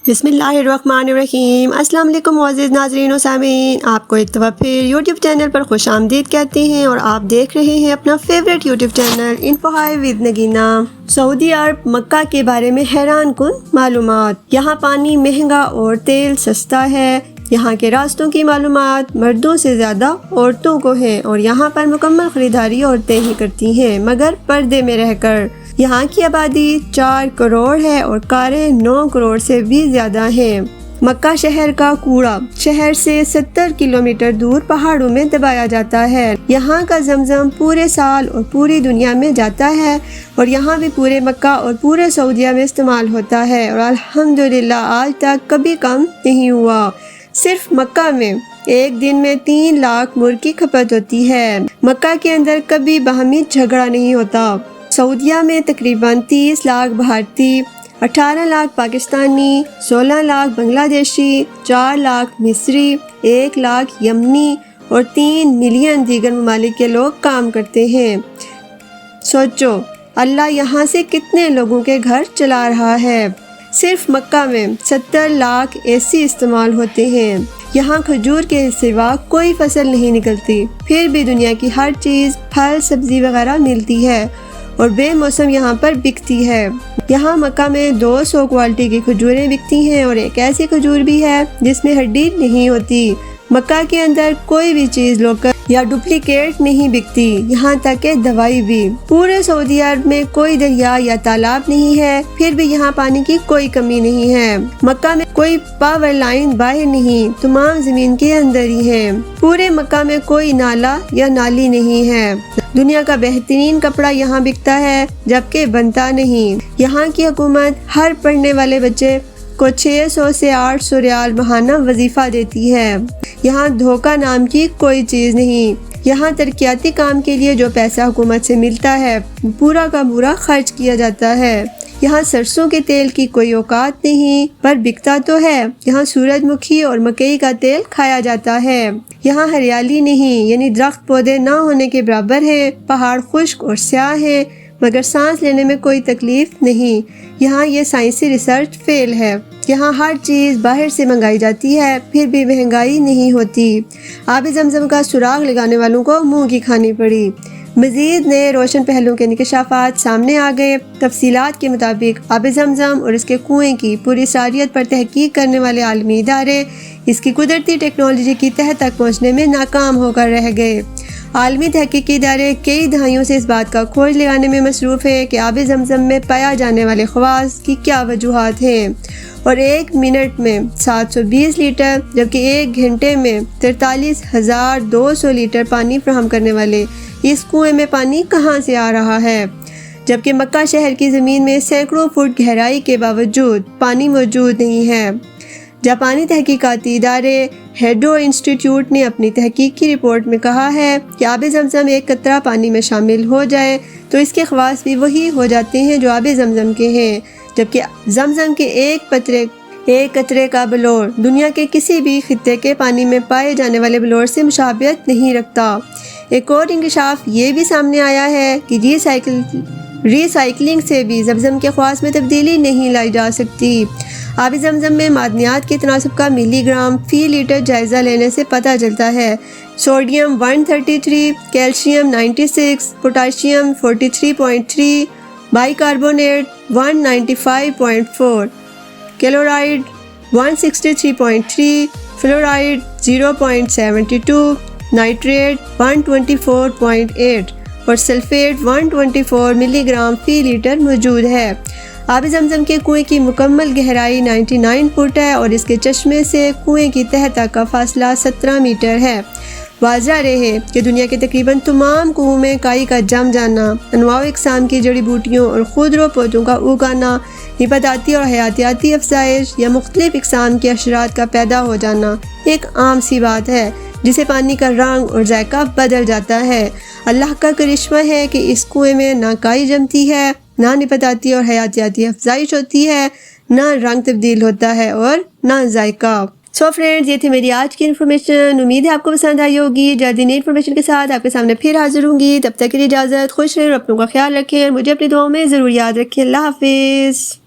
बिस्मिल्लाहिर्रहमानिर्रहीम। अस्सलाम वालेकुम मुअज़्ज़िज़ नाज़रीन व सामीन, आपको एक दफ़ा फिर यूट्यूब चैनल पर खुश आमदीद कहते हैं और आप देख रहे हैं अपना favourite YouTube channel info with Nagina. सऊदी अरब मक्का के बारे में हैरान कुन मालूमात। यहाँ पानी महंगा और तेल सस्ता है। यहाँ के रास्तों की मालूमात मर्दों से ज़्यादा औरतों को है और यहाँ पर मुकम्मल खरीदारी औरतें ही करती हैं, मगर पर्दे में रहकर। यहाँ की आबादी 4 करोड़ है और कारें 9 करोड़ से भी ज़्यादा हैं। मक्का शहर का कूड़ा शहर से 70 किलोमीटर दूर पहाड़ों में दबाया जाता है। यहाँ का जमजम पूरे साल और पूरी दुनिया में जाता है और यहाँ भी पूरे मक्का और पूरे सऊदीया में इस्तेमाल होता है और अल्हम्दुलिल्लाह आज तक कभी कम नहीं हुआ। सिर्फ मक्का में एक दिन में 3 लाख मुर्ग की खपत होती है। मक्का के अंदर कभी बाहमी झगड़ा नहीं होता। सऊदीया में तकरीबन 30 लाख भारतीय, 18 लाख पाकिस्तानी, 16 लाख बांग्लादेशी, 4 लाख मिस्री, 1 लाख यमनी और 3 मिलियन दीगर ममालिक के लोग काम करते हैं। सोचो अल्लाह यहाँ से कितने लोगों के घर चला रहा है। सिर्फ मक्का में 70 लाख एसी इस्तेमाल होते हैं। यहाँ खजूर के सिवा कोई फसल नहीं निकलती, फिर भी दुनिया की हर चीज़ फल सब्जी वगैरह मिलती है और बेमौसम यहाँ पर बिकती है। यहाँ मक्का में 200 क्वालिटी की खजूरें बिकती हैं और एक ऐसी खजूर भी है जिसमें हड्डी नहीं होती। मक्का के अंदर कोई भी चीज़ लोकल या डुप्लीकेट नहीं बिकती, यहाँ तक कि दवाई भी। पूरे सऊदी अरब में कोई दरिया या तालाब नहीं है, फिर भी यहाँ पानी की कोई कमी नहीं है। मक्का में कोई पावर लाइन बाहर नहीं, तमाम जमीन के अंदर ही है। पूरे मक्का में कोई नाला या नाली नहीं है। दुनिया का बेहतरीन कपड़ा यहाँ बिकता है जबकि बनता नहीं। यहाँ की हुकूमत हर पढ़ने वाले बच्चे को 600 से 800 रियाल माहाना वजीफा देती है। यहाँ धोखा नाम की कोई चीज़ नहीं। यहाँ तरक्याती काम के लिए जो पैसा हुकूमत से मिलता है पूरा का पूरा खर्च किया जाता है। यहाँ सरसों के तेल की कोई औकात नहीं, पर बिकता तो है। यहाँ सूरजमुखी और मकई का तेल खाया जाता है। यहाँ हरियाली नहीं, यानी दरख्त पौधे ना होने के बराबर हैं। पहाड़ खुश्क और स्याह हैं, मगर सांस लेने में कोई तकलीफ नहीं। यहाँ ये साइंसी रिसर्च फेल है। यहाँ हर चीज़ बाहर से मंगाई जाती है, फिर भी महंगाई नहीं होती। आब जमजम का सुराग लगाने वालों को मुंह की खानी पड़ी। मज़ीद नए रोशन पहलुओं के इंकशाफात सामने आ गए। तफसीलात के मुताबिक आब जमजम और इसके कुएं की पूरी सारियत पर तहकीक करने वाले आलमी इदारे इसकी कुदरती टेक्नोलॉजी की तह तक पहुँचने में नाकाम होकर रह गए। आलमी तहकीकी इदारे कई दहाइयों से इस बात का खोज लगाने में मसरूफ़ है कि आब जमजम में पाया जाने वाले खवास की क्या वजूहात हैं और 1 मिनट में 720 लीटर जबकि 1 घंटे में 43,200 लीटर पानी फराहम करने वाले इस कुएं में पानी कहाँ से आ रहा है, जबकि मक्का शहर की ज़मीन में सैकड़ों फुट गहराई के बावजूद पानी मौजूद नहीं है। जापानी तहकीकाती इदारे हेडो इंस्टीट्यूट ने अपनी तहकीक की रिपोर्ट में कहा है कि आब जमजम एक कतरा पानी में शामिल हो जाए तो इसके खवास भी वही हो जाते हैं जो आब जमजम के हैं, जबकि जमजम के एक कतरे का बलोर दुनिया के किसी भी खित्ते के पानी में पाए जाने वाले बलोर से मुशाबियत नहीं रखता। एक और इंकशाफ ये भी सामने आया है कि रिसाइकलिंग से भी जमजम के खवास में तब्दीली नहीं लाई जा सकती। आब जमजम में मादनियात के तनासब का मिलीग्राम फी लीटर जायज़ा लेने से पता चलता है। Sodium 133, calcium 96, potassium 43.3, bicarbonate 195.4, chloride 163.3, fluoride 0.72, nitrate 124.8 और सल्फेट 124 मिलीग्राम फी लीटर मौजूद है। आब जमजम के कुएं की मुकम्मल गहराई 99 फुट है और इसके चश्मे से कुएं की तह तक का फासला 17 मीटर है। वाज़ह रहे कि दुनिया के तकरीबन तमाम कुओं में काई का जम जाना, अनवाओ इकसाम की जड़ी बूटियों और खुदरो पौधों का उगाना, निबाताती और हयातियाती अफजाइश या मुख्तलिफ इकसाम के अशरात का पैदा हो जाना एक आम सी बात है, जिसे पानी का रंग और जायका बदल जाता है। अल्लाह का करिश्मा है कि इस कुएं में ना काई जमती है, ना निबाताती और हयातियाती अफजाइश होती है, ना रंग तब्दील होता है और ना जायका। सो फ्रेंड्स, ये थी मेरी आज की इन्फॉर्मेशन। उम्मीद है आपको पसंद आई होगी। जल्दी नई इन्फॉर्मेशन के साथ आपके सामने फिर हाजिर होंगी। तब तक के लिए इजाज़त, खुश रहें, अपनों का ख्याल रखें और मुझे अपनी दुआओं में ज़रूर याद रखें। अल्लाह हाफिज़।